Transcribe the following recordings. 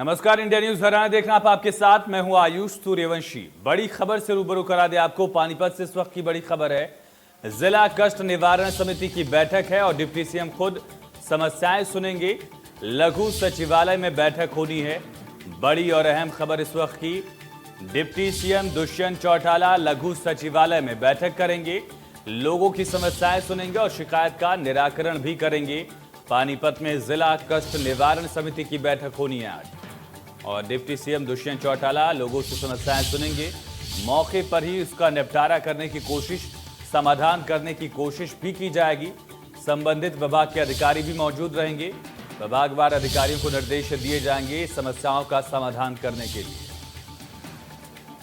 नमस्कार, India news Haryana देखना आप आपके साथ। मैं हूं आयुष सूर्यवंशी। बड़ी खबर से रूबरू करा दे आपको। पानीपत से इस वक्त की बड़ी खबर है। जिला कष्ट निवारण समिति की बैठक है और डिप्टी सीएम खुद समस्याएं सुनेंगे। लघु सचिवालय में बैठक होनी है। बड़ी और अहम खबर इस वक्त की। डिप्टी सीएम दुष्यंत चौटाला लघु सचिवालय में बैठक करेंगे, लोगों की समस्याएं सुनेंगे और शिकायत का निराकरण भी करेंगे। पानीपत में जिला कष्ट निवारण समिति की बैठक होनी है आज और डिप्टी सीएम दुष्यंत चौटाला लोगों से समस्याएं सुनेंगे। मौके पर ही उसका निपटारा करने की कोशिश, समाधान करने की कोशिश भी की जाएगी। संबंधित विभाग के अधिकारी भी मौजूद रहेंगे। विभागवार अधिकारियों को निर्देश दिए जाएंगे समस्याओं का समाधान करने के लिए।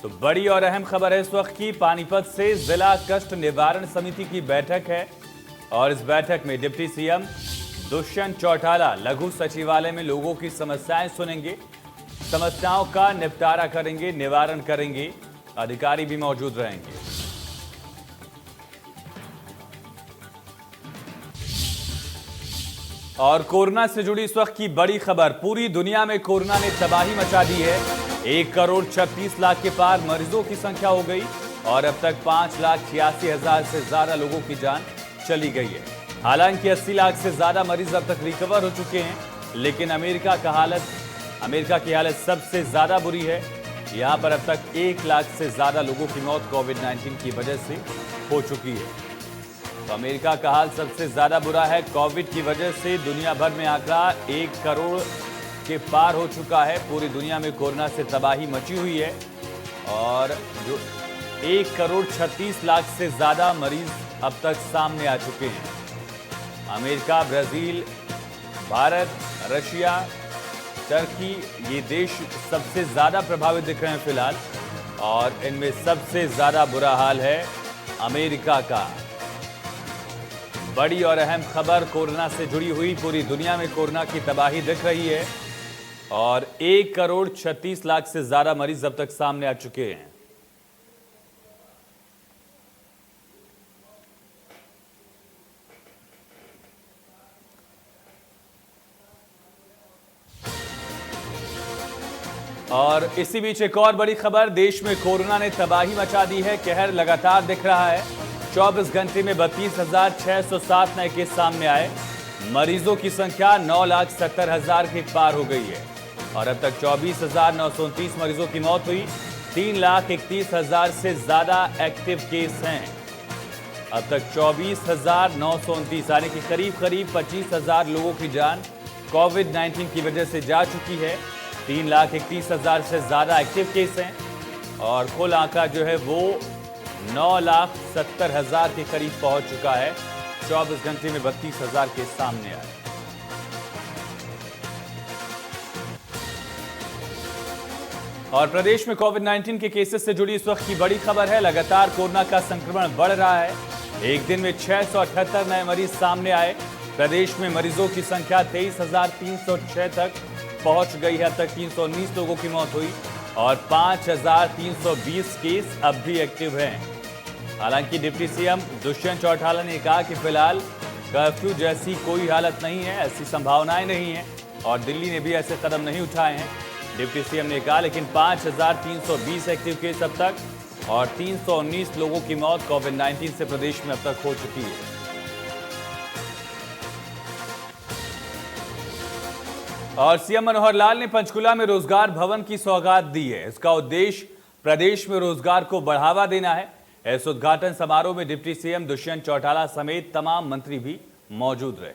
तो बड़ी और अहम खबर है इस वक्त की। पानीपत से जिला कष्ट निवारण समिति की बैठक है और इस बैठक में डिप्टी सीएम दुष्यंत चौटाला लघु सचिवालय में लोगों की समस्याएं सुनेंगे, समस्याओं का निपटारा करेंगे, निवारण करेंगे। अधिकारी भी मौजूद रहेंगे। और कोरोना से जुड़ी इस वक्त की बड़ी खबर। पूरी दुनिया में कोरोना ने तबाही मचा दी है। 1,36,00,000 के पार मरीजों की संख्या हो गई और अब तक 5,86,000 से ज्यादा लोगों की जान चली गई है। हालांकि 80 लाख से ज्यादा मरीज अब तक रिकवर हो चुके हैं, लेकिन अमेरिका की हालत सबसे ज्यादा बुरी है। यहां पर अब तक 1 लाख से ज्यादा लोगों की मौत कोविड-19 की वजह से हो चुकी है। तो अमेरिका का हाल सबसे ज्यादा बुरा है। कोविड की वजह से दुनिया भर में आंकड़ा 1 करोड़ के पार हो चुका है। पूरी दुनिया में कोरोना से तबाही मची हुई है और जो 1,36,00,000 से ज्यादा मरीज अब तक सामने आ चुके हैं। America, Brazil, Bharat, Russia, Turkey, ये देश सबसे ज्यादा प्रभावित दिख रहे हैं फिलहाल और इनमें सबसे ज्यादा बुरा हाल है अमेरिका का। बड़ी और अहम खबर कोरोना से जुड़ी हुई। पूरी दुनिया में कोरोना की तबाही दिख रही है और 1,36,00,000 से ज्यादा मरीज अब तक सामने आ चुके हैं। और इसी बीच एक और बड़ी खबर। देश में कोरोना ने तबाही मचा दी है। कहर लगातार दिख रहा है। 24 घंटे में 32,607 नए केस सामने आए। मरीजों की संख्या 9,70,000 के पार हो गई है और अब तक 24,929 मरीजों की मौत हुई। 3,31,000 से ज्यादा एक्टिव केस हैं। अब तक 24,929 यानी कि करीब 25,000 लोगों की जान कोविड-19 की वजह से जा चुकी है। 3,31,000 से ज्यादा एक्टिव केस हैं और कुल आंकड़ा जो है वो 9,70,000 के करीब पहुंच चुका है। 24 घंटे में 32,000 केस सामने आए। और प्रदेश में कोविड-19 के केसेस से जुड़ी इस वक्त की बड़ी खबर है। लगातार कोरोना का संक्रमण बढ़ रहा है। एक दिन में 678 नए मरीज सामने आए। प्रदेश में मरीजों की संख्या 23,306 तक पहुंच गई है। अब तक 319 लोगों की मौत हुई और 5,320 केस अब भी एक्टिव हैं। हालांकि डिप्टी सीएम दुष्यंत चौटाला ने कहा कि फिलहाल कर्फ्यू जैसी कोई हालत नहीं है, ऐसी संभावनाएं नहीं है और दिल्ली ने भी ऐसे कदम नहीं उठाए हैं। डिप्टी सीएम ने कहा, लेकिन 5,320 एक्टिव केस अब तक और 319 लोगों की मौत कोविड-19 से प्रदेश में अब तक हो चुकी है। और सीएम मनोहर लाल ने पंचकुला में रोजगार भवन की सौगात दी है। इसका उद्देश्य प्रदेश में रोजगार को बढ़ावा देना है। इस उद्घाटन समारोह में डिप्टी सीएम दुष्यंत चौटाला समेत तमाम मंत्री भी मौजूद रहे।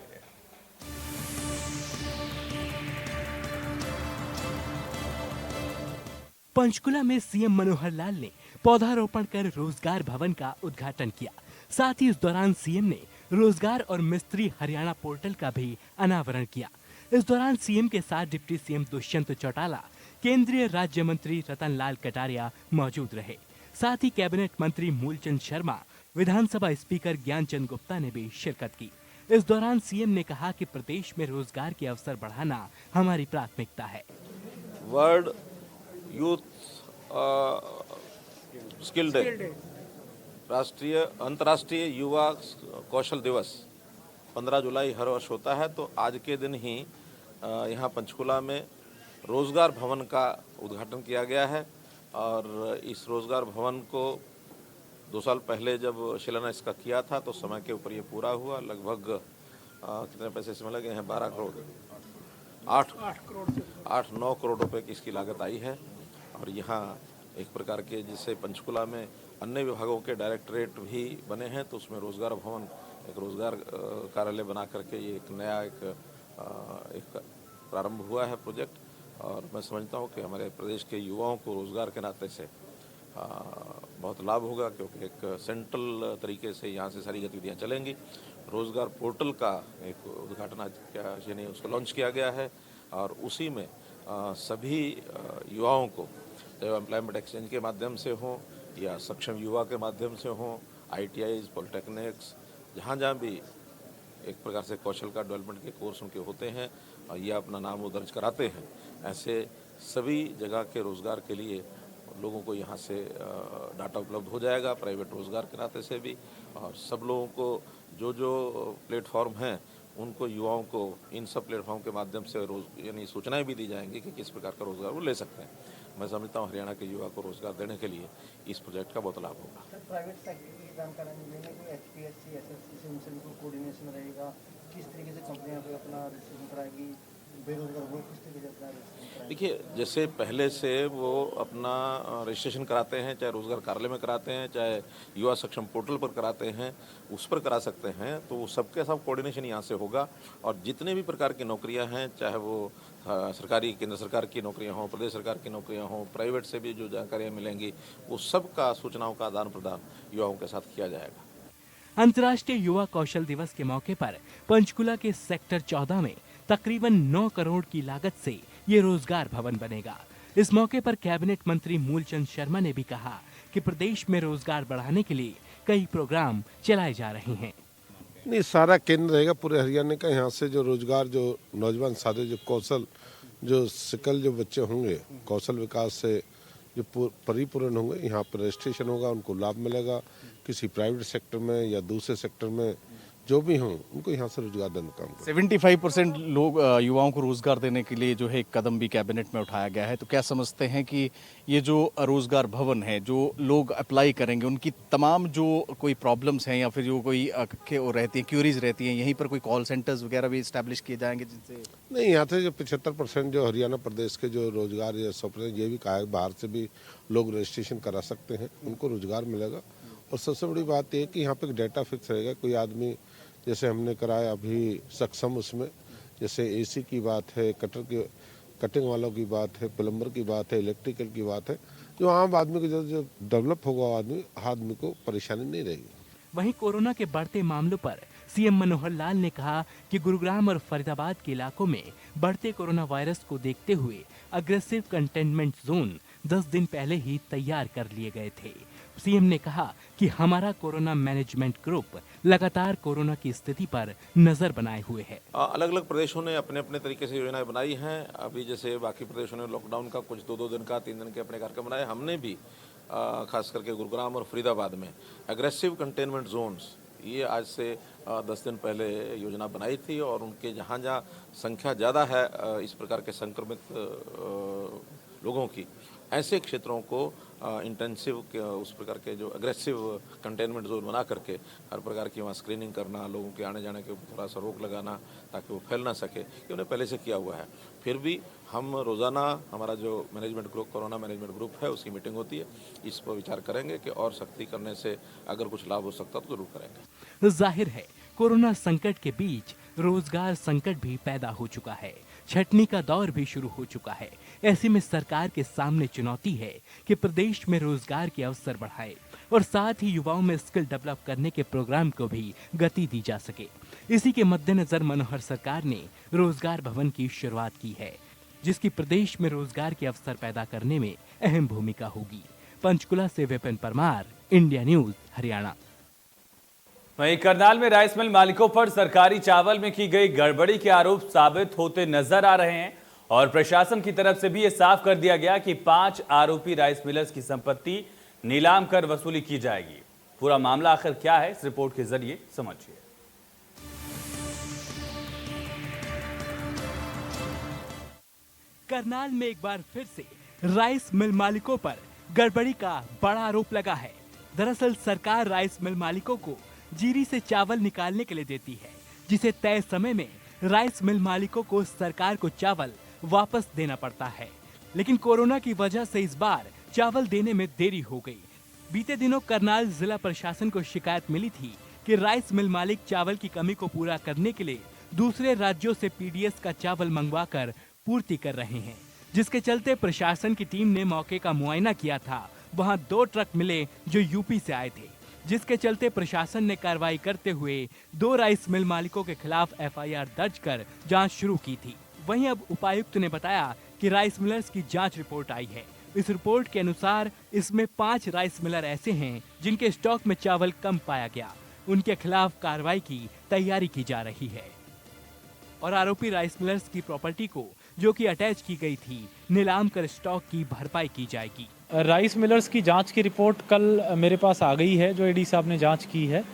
पंचकुला में सीएम मनोहर लाल ने पौधारोपण कर रोजगार भवन का उद्घाटन किया। साथ ही इस दौरान सीएम ने रोजगार और मिस्त्री हरियाणा पोर्टल का भी अनावरण किया। इस दौरान सीएम के साथ डिप्टी सीएम दुष्यंत चौटाला, केंद्रीय राज्य मंत्री रतन लाल कटारिया मौजूद रहे। साथ ही कैबिनेट मंत्री मूलचंद शर्मा, विधानसभा स्पीकर ज्ञानचंद गुप्ता ने भी शिरकत की। इस दौरान सीएम ने कहा कि प्रदेश में रोजगार के अवसर बढ़ाना हमारी प्राथमिकता है। वर्ल्ड यूथ स्किल डे, अंतर्राष्ट्रीय युवा कौशल दिवस 15 जुलाई हर वर्ष होता है। तो आज के दिन ही यहाँ पंचकुला में रोजगार भवन का उद्घाटन किया गया है। और इस रोजगार भवन को 2 साल पहले जब शिलान्यास का किया था तो समय के ऊपर ये पूरा हुआ। लगभग कितने पैसे इसमें लगे हैं? 12 करोड़, 8-9 करोड़ रुपए की इसकी लागत आई है। और यहाँ एक प्रकार के जिससे पंचकुला में अन्य विभागों के डायरेक्टरेट भी बने हैं, तो उसमें रोजगार भवन, एक रोजगार कार्यालय बना करके ये एक नया एक प्रारंभ हुआ है प्रोजेक्ट। और मैं समझता हूँ कि हमारे प्रदेश के युवाओं को रोजगार के नाते से बहुत लाभ होगा, क्योंकि एक सेंट्रल तरीके से यहाँ से सारी गतिविधियाँ चलेंगी। रोजगार पोर्टल का एक उद्घाटन आज यानी उसको लॉन्च किया गया है और उसी में सभी युवाओं को, चाहे एम्प्लॉयमेंट एक्सचेंज के माध्यम से हो या सक्षम युवा के माध्यम से हो, ITIs, पॉलिटेक्निक्स, जहाँ जहाँ भी एक प्रकार से कौशल का डेवलपमेंट के कोर्स उनके होते हैं और ये अपना नाम वो दर्ज कराते हैं, ऐसे सभी जगह के रोज़गार के लिए लोगों को यहाँ से डाटा उपलब्ध हो जाएगा, प्राइवेट रोज़गार के नाते से भी। और सब लोगों को जो जो प्लेटफॉर्म हैं उनको, युवाओं को इन सब प्लेटफॉर्म के माध्यम से यानी सूचनाएं भी दी जाएंगी कि किस प्रकार का रोज़गार वो ले सकते हैं। मैं समझता हूँ हरियाणा के युवा को रोज़गार देने के लिए इस प्रोजेक्ट का बहुत लाभ होगा। सर, प्राइवेट सेक्टर की जानकारी मिलेंगे, कोई HPSC, SSC से उनसे उनको कोऑर्डिनेशन रहेगा, किस तरीके से कंपनियां पे अपना रजिस्ट्रेशन कराएगी, बेरोजगार वो किस तरीके से अपना रजिस्ट्रेशन कराएगी? देखिए, जैसे पहले से वो अपना रजिस्ट्रेशन कराते हैं, चाहे रोजगार कार्यालय में कराते हैं, चाहे युवा सक्षम पोर्टल पर कराते हैं, उस पर करा सकते हैं, तो वो सबके सब कोऑर्डिनेशन यहाँ से होगा। और जितने भी प्रकार की नौकरियाँ हैं, चाहे वो सरकारी, केंद्र सरकार की नौकरियाँ हों, प्रदेश सरकार की नौकरियाँ हों, प्राइवेट से भी जो जानकारियाँ मिलेंगी, वो सब का सूचनाओं का आदान प्रदान युवाओं के साथ किया जाएगा। अंतर्राष्ट्रीय युवा कौशल दिवस के मौके पर पंचकुला के सेक्टर 14 में तकरीबन 9 करोड़ की लागत से ये रोजगार भवन बनेगा। इस मौके पर कैबिनेट मंत्री मूलचंद शर्मा ने भी कहा कि प्रदेश में रोजगार बढ़ाने के लिए कई प्रोग्राम चलाए जा रहे हैं। नहीं, सारा केंद्र रहेगा पूरे हरियाणा का। यहाँ से जो रोजगार, जो नौजवान साथी, जो कौशल, जो सिकल जो बच्चे होंगे, कौशल विकास से जो परिपूर्ण होंगे, यहाँ पर रजिस्ट्रेशन होगा, उनको लाभ मिलेगा। किसी प्राइवेट सेक्टर में या दूसरे सेक्टर में जो भी हों, उनको यहाँ से रोजगार देने का काम करें। 75% लोग युवाओं को रोजगार देने के लिए जो है एक कदम भी कैबिनेट में उठाया गया है। तो क्या समझते हैं कि ये जो रोजगार भवन है, जो लोग अप्लाई करेंगे, उनकी तमाम जो कोई प्रॉब्लम्स हैं या फिर जो कोई रहती है, क्यूरीज रहती हैं, यहीं पर कोई कॉल सेंटर्स वगैरह भी इस्टेब्लिश किए जाएंगे जिनसे? नहीं, यहाँ से जो 75% जो हरियाणा प्रदेश के जो रोजगार या 100%, ये भी कहा है बाहर से भी लोग रजिस्ट्रेशन करा सकते हैं, उनको रोजगार मिलेगा। और सबसे बड़ी बात यह कि यहाँ पे डेटा फिक्स रहेगा। कोई आदमी, जैसे हमने कराया अभी सक्षम, उसमें जैसे AC की बात है, कटिंग वालों की बात है, प्लम्बर की बात है, इलेक्ट्रिकल की बात है, जो आम आदमी को जो डेवलप होगा, आदमी को परेशानी नहीं रहेगी। वहीं कोरोना के बढ़ते मामलों पर सीएम मनोहर लाल ने कहा कि गुरुग्राम और फरीदाबाद के इलाकों में बढ़ते कोरोना वायरस को देखते हुए अग्रेसिव कंटेनमेंट जोन 10 दिन पहले ही तैयार कर लिए गए थे। सीएम ने कहा कि हमारा कोरोना मैनेजमेंट ग्रुप लगातार कोरोना की स्थिति पर नजर बनाए हुए है। अलग अलग प्रदेशों ने अपने अपने तरीके से योजनाएं बनाई हैं। अभी जैसे बाकी प्रदेशों ने लॉकडाउन का कुछ 2-2 दिन का, 3 दिन के अपने कार्यक्रम बनाए। हमने भी खास करके गुरुग्राम और फरीदाबाद में एग्रेसिव कंटेनमेंट जोन्स, ये आज से 10 दिन पहले योजना बनाई थी। और उनके जहाँ जहाँ संख्या ज़्यादा है इस प्रकार के संक्रमित लोगों की, ऐसे क्षेत्रों को इंटेंसिव उस प्रकार के जो एग्रेसिव कंटेनमेंट जोन बना करके हर प्रकार की वहाँ स्क्रीनिंग करना, लोगों के आने जाने के थोड़ा सा रोक लगाना ताकि वो फैल ना सके, ये उन्हें पहले से किया हुआ है। फिर भी हम रोज़ाना, हमारा जो management group, corona management group है, उसकी मीटिंग होती है। इस पर विचार करेंगे कि और सख्ती करने से अगर कुछ लाभ हो सकता तो जरूर करेंगे। जाहिर है कोरोना संकट के बीच रोजगार संकट भी पैदा हो चुका है, छटनी का दौर भी शुरू हो चुका है। ऐसे में सरकार के सामने चुनौती है कि प्रदेश में रोजगार के अवसर बढ़ाए और साथ ही युवाओं में स्किल डेवलप करने के प्रोग्राम को भी गति दी जा सके। इसी के मद्देनजर मनोहर सरकार ने रोजगार भवन की शुरुआत की है, जिसकी प्रदेश में रोजगार के अवसर पैदा करने में अहम भूमिका होगी। पंचकुला से विपिन परमार, इंडिया न्यूज, हरियाणा। वहीं करनाल में राइस मिल मालिकों पर सरकारी चावल में की गई गड़बड़ी के आरोप साबित होते नजर आ रहे हैं और प्रशासन की तरफ से भी यह साफ कर दिया गया कि 5 आरोपी राइस मिलर्स की संपत्ति नीलाम कर वसूली की जाएगी। पूरा मामला आखिर क्या है, इस रिपोर्ट के जरिए समझिए। करनाल में एक बार फिर से राइस मिल मालिकों पर गड़बड़ी का बड़ा आरोप लगा है। दरअसल सरकार राइस मिल मालिकों को जीरी से चावल निकालने के लिए देती है, जिसे तय समय में राइस मिल मालिकों को सरकार को चावल वापस देना पड़ता है। लेकिन कोरोना की वजह से इस बार चावल देने में देरी हो गई। बीते दिनों करनाल जिला प्रशासन को शिकायत मिली थी कि राइस मिल मालिक चावल की कमी को पूरा करने के लिए दूसरे राज्यों से पीडीएस का चावल मंगवाकर पूर्ति कर रहे हैं, जिसके चलते प्रशासन की टीम ने मौके का मुआयना किया था। वहां 2 ट्रक मिले जो यूपी से आए थे, जिसके चलते प्रशासन ने कार्रवाई करते हुए 2 राइस मिल मालिकों के खिलाफ एफआईआर दर्ज कर जांच शुरू की थी। वहीं अब उपायुक्त ने बताया कि राइस मिलर्स की जांच रिपोर्ट आई है। इस रिपोर्ट के अनुसार इसमें 5 राइस मिलर ऐसे हैं जिनके स्टॉक में चावल कम पाया गया। उनके खिलाफ कार्रवाई की तैयारी की जा रही है और आरोपी राइस मिलर्स की प्रॉपर्टी को, जो कि अटैच की गई थी, नीलाम कर स्टॉक की भरपाई की जाएगी। राइस मिलर्स की जांच की रिपोर्ट कल मेरे पास आ गई है, जो एडी साहब ने जांच की है,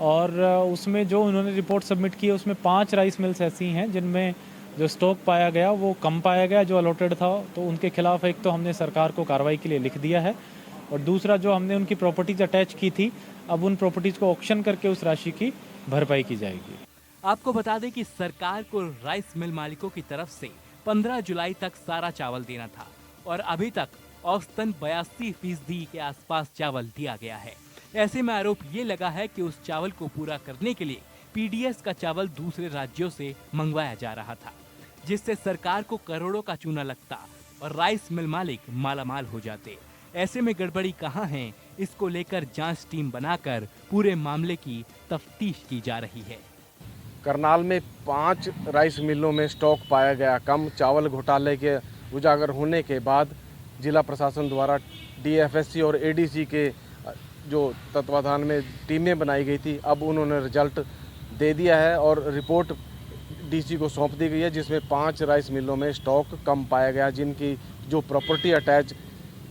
और उसमें जो उन्होंने रिपोर्ट सबमिट की है उसमें 5 राइस मिल्स ऐसी हैं जिनमें जो स्टॉक पाया गया वो कम पाया गया जो अलॉटेड था। तो उनके खिलाफ एक तो हमने सरकार को कार्रवाई के लिए लिख दिया है, और दूसरा जो हमने उनकी प्रॉपर्टीज अटैच की थी, अब उन प्रॉपर्टीज को ऑक्शन करके उस राशि की भरपाई की जाएगी। आपको बता दें कि सरकार को राइस मिल मालिकों की तरफ से 15 जुलाई तक सारा चावल देना था और अभी तक औसतन 82% के आसपास चावल दिया गया है। ऐसे में आरोप ये लगा है कि उस चावल को पूरा करने के लिए पीडीएस का चावल दूसरे राज्यों से मंगवाया जा रहा था, जिससे सरकार को करोड़ों का चूना लगता और राइस मिल मालिक मालामाल हो जाते। ऐसे में गड़बड़ी कहाँ है, इसको लेकर जांच टीम बनाकर पूरे मामले की तफ्तीश की जा रही है। करनाल में 5 राइस मिलों में स्टॉक पाया गया कम। चावल घोटाले के उजागर होने के बाद जिला प्रशासन द्वारा डीएफएससी और एडीसी के जो तत्वाधान में टीमें बनाई गई थी, अब उन्होंने रिजल्ट दे दिया है और रिपोर्ट डीसी को सौंप दी गई है, जिसमें 5 राइस मिलों में स्टॉक कम पाया गया, जिनकी जो प्रॉपर्टी अटैच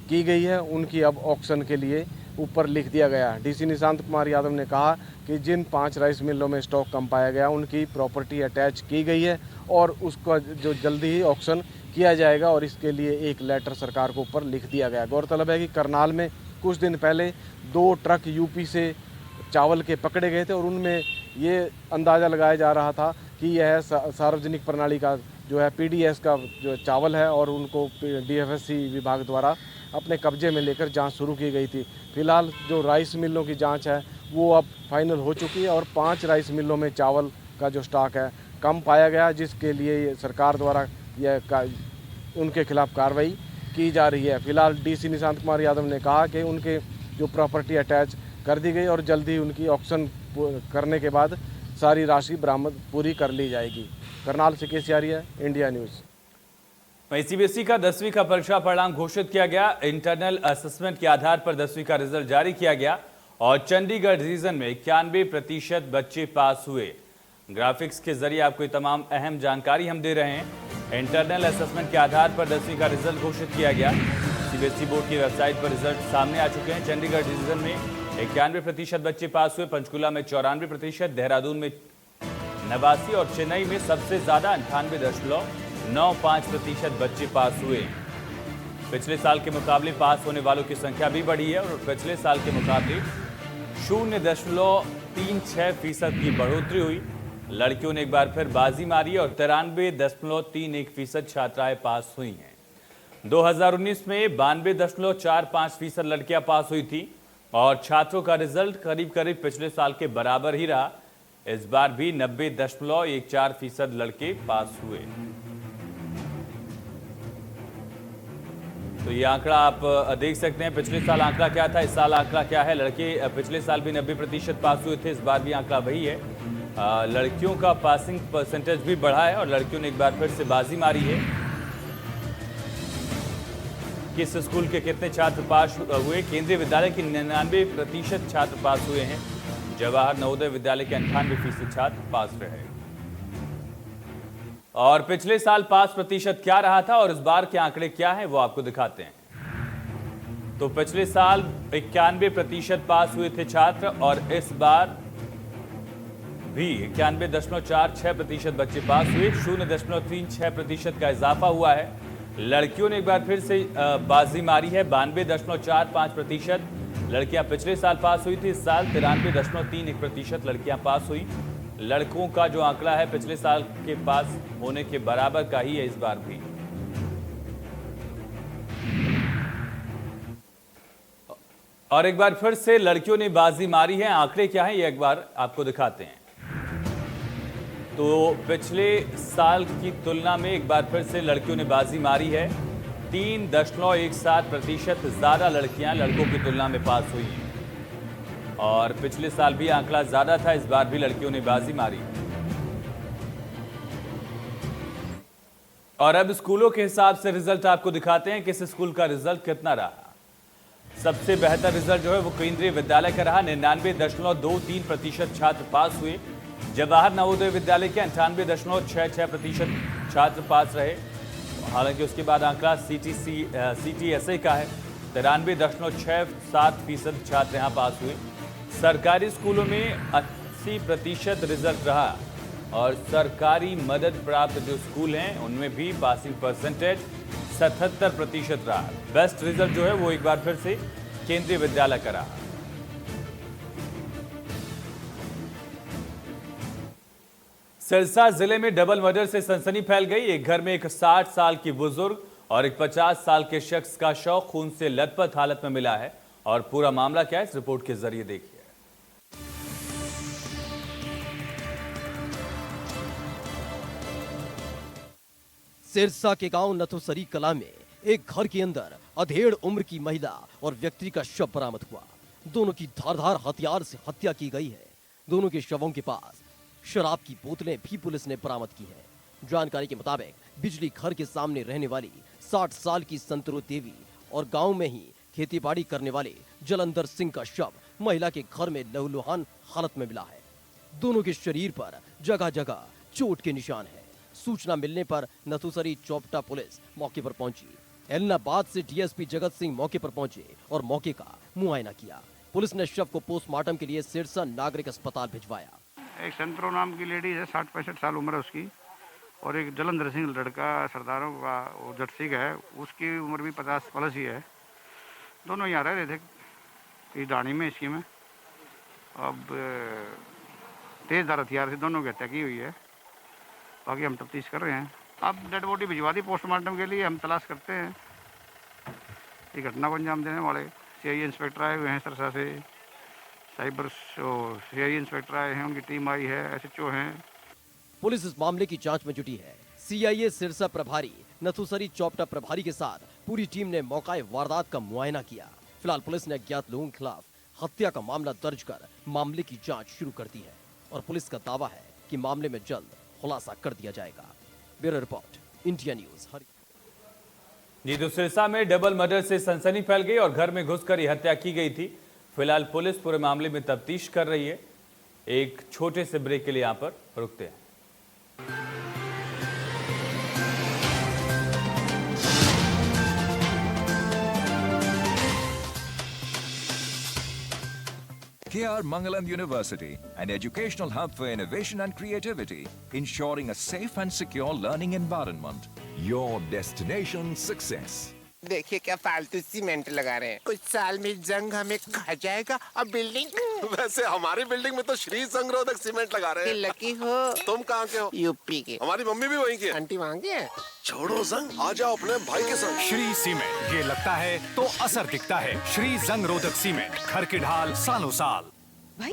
की गई है उनकी अब ऑक्शन के लिए ऊपर लिख दिया गया। डीसी निशांत कुमार यादव ने कहा कि जिन 5 राइस मिलों में स्टॉक कम पाया गया उनकी प्रॉपर्टी अटैच की गई है और उसका जो जल्दी ही ऑक्शन किया जाएगा, और इसके लिए एक लेटर सरकार को ऊपर लिख दिया गया। गौरतलब है कि करनाल में कुछ दिन पहले 2 ट्रक यूपी से चावल के पकड़े गए थे और उनमें ये अंदाज़ा लगाया जा रहा था कि यह सार्वजनिक प्रणाली का जो है पीडीएस का जो चावल है, और उनको डीएफएससी विभाग द्वारा अपने कब्जे में लेकर जांच शुरू की गई थी। फिलहाल जो राइस मिलों की जांच है वो अब फाइनल हो चुकी है और 5 राइस मिलों में चावल का जो स्टॉक है कम पाया गया, जिसके लिए सरकार द्वारा उनके खिलाफ कार्रवाई की जा रही है। फिलहाल डीसी निशांत कुमार यादव ने कहा कि उनके जो प्रॉपर्टी अटैच कर दी गई और जल्दी उनकी ऑक्शन करने के बाद सारी राशि बरामद पूरी कर ली जाएगी। करनाल से केसी आर्य, इंडिया न्यूज़। वहीं सीबीएसई का 10वीं का परीक्षा परिणाम घोषित किया गया। इंटरनल असेसमेंट के आधार पर 10वीं का रिजल्ट जारी किया गया और चंडीगढ़ रीजन में 91% बच्चे पास हुए। ग्राफिक्स के जरिए आपको ये तमाम अहम जानकारी हम दे रहे हैं। इंटरनल असेसमेंट के आधार पर 10वीं का रिजल्ट घोषित किया गया। सीबीएसई बोर्ड की वेबसाइट पर रिजल्ट सामने आ चुके हैं। चंडीगढ़ रीजन में 91% बच्चे पास हुए, पंचकुला में 94%, देहरादून में 89 और चेन्नई में सबसे ज्यादा 98.95% बच्चे पास हुए। पिछले साल के मुकाबले पास होने वालों की संख्या भी बढ़ी है और पिछले साल के मुकाबले 0.36% की बढ़ोतरी हुई। लड़कियों ने एक बार फिर बाजी मारी और 93.31% छात्राएं पास हुई हैं। 2019 में 92.45% लड़कियां पास हुई थी और छात्रों का रिजल्ट करीब करीब पिछले साल के बराबर ही रहा। इस बार भी 90.14% लड़के पास हुए। तो ये आंकड़ा आप देख सकते हैं। पिछले साल आंकड़ा क्या था, इस साल आंकड़ा क्या है। लड़के पिछले साल भी 90% पास हुए थे, इस बार भी आंकड़ा वही है। लड़कियों का पासिंग परसेंटेज भी बढ़ा है और लड़कियों ने एक बार फिर से बाजी मारी है। किस स्कूल के कितने छात्र पास हुए? केंद्रीय विद्यालय के 99% छात्र पास हुए हैं। जवाहर नवोदय विद्यालय के 98% छात्र पास रहे। और पिछले साल पास प्रतिशत क्या रहा था और इस बार के आंकड़े क्या हैं वो आपको दिखाते हैं। तो पिछले साल 91% पास हुए थे छात्र और इस बार भी 91.46% बच्चे पास हुए। 0.36% का इजाफा हुआ है। लड़कियों ने एक बार फिर से बाजी मारी है। 92.45% लड़कियां पिछले साल पास हुई थी। इस साल 93.31% लड़कियां पास हुई। लड़कों का जो आंकड़ा है पिछले साल के पास होने के बराबर का ही है इस बार भी। और एक बार फिर से लड़कियों ने बाजी मारी है। आंकड़े क्या है ये एक बार आपको दिखाते हैं। तो पिछले साल की तुलना में एक बार फिर से लड़कियों ने बाजी मारी है। 3.17% ज्यादा लड़कियां लड़कों की तुलना में पास हुई हैं। और पिछले साल भी आंकड़ा ज्यादा था, इस बार भी लड़कियों ने बाजी मारी। और अब स्कूलों के हिसाब से रिजल्ट आपको दिखाते हैं कि इस स्कूल का रिजल्ट कितना रहा। सबसे बेहतर रिजल्ट जो है वो केंद्रीय विद्यालय का रहा। 99.23% छात्र पास हुए। जवाहर नवोदय विद्यालय के 98.66% छात्र पास रहे। हालांकि उसके बाद आंकड़ा CTSA का है। 93.67% छात्र यहां पास हुए। सरकारी स्कूलों में 80% रिजल्ट रहा। और सरकारी मदद प्राप्त जो स्कूल हैं उनमें भी पासिंग परसेंटेज 77% रहा। बेस्ट रिजल्ट जो है वो एक बार फिर से केंद्रीय विद्यालय का रहा। सिरसा जिले में डबल मर्डर से सनसनी फैल गई। एक घर में एक 60 साल की बुजुर्ग और एक 50 साल के शख्स का शव खून से लथपथ हालत में मिला है। और पूरा मामला क्या है इस रिपोर्ट के जरिए देखिए। सिरसा के गांव नथुसरी कला में एक घर के अंदर अधेड़ उम्र की महिला और व्यक्ति का शव बरामद हुआ। दोनों की धारदार हथियार से हत्या की गई है। दोनों के शवों के पास शराब की बोतलें भी पुलिस ने बरामद की है। जानकारी के मुताबिक बिजली घर के सामने रहने वाली 60 साल की संतरू देवी और गांव में ही खेतीबाड़ी करने वाले जलंधर सिंह का शव महिला के घर में लहूलुहान हालत में मिला है। दोनों के शरीर पर जगह जगह चोट के निशान है। सूचना मिलने पर नथुसरी चौपटा पुलिस मौके पर पहुंची। एलनाबाद से डीएसपी जगत सिंह मौके पर पहुंचे और मौके का मुआयना किया। पुलिस ने शव को पोस्टमार्टम के लिए सिरसा नागरिक अस्पताल भिजवाया। एक संतरो नाम की लेडी है, 60-65 साल उम्र है उसकी। और एक जलंधर सिंह लड़का सरदारों का वो जर्सी का है, उसकी उम्र भी 50 प्लस ही है। दोनों यहाँ रह रहे थे इस डाणी में इसकी में। अब तेजधार हथियार से दोनों की हत्या की हुई है। बाकी हम तफ्तीश कर रहे हैं। अब डेड बॉडी भिजवा दी पोस्टमार्टम के लिए। हम तलाश करते हैं ये घटना को अंजाम देने वाले। CI इंस्पेक्टर आए हुए हैं सरसा से, साइबर CI इंस्पेक्टर आए हैं, उनकी टीम आई है, SHO हैं। पुलिस इस मामले की जांच में जुटी है। CIA सिरसा प्रभारी नथुसरी चौपटा प्रभारी के साथ पूरी टीम ने मौकाए वारदात का मुआयना किया। फिलहाल पुलिस ने अज्ञात लोगों के खिलाफ हत्या का मामला दर्ज कर मामले की जांच शुरू कर दी है और पुलिस का दावा है कि मामले में जल्द खुलासा कर दिया जाएगा। Bureau report, India news. जी, तो सिरसा में डबल मर्डर से सनसनी फैल गई और घर में घुसकर यह हत्या की गई थी। फिलहाल पुलिस पूरे मामले में तफ्तीश कर रही है। एक छोटे से ब्रेक के लिए यहां पर रुकते हैं। KR Mangalam University, an educational hub for innovation and creativity, ensuring a safe and secure learning environment. Your destination success. देखिए क्या फालतू सीमेंट लगा रहे हैं। कुछ साल में जंग हमें खा जाएगा और बिल्डिंग। वैसे हमारी बिल्डिंग में तो श्री संगरोधक सीमेंट लगा रहे हैं। लकी हो। तुम कहाँ के हो? यूपी के। हमारी मम्मी भी वहीं की है। आंटी वहाँ की है। छोड़ो जंग, आ जाओ अपने भाई के संग। श्री सीमेंट, ये लगता है तो असर दिखता है। श्री जंग रोधक सीमेंट, घर की ढाल सालों साल।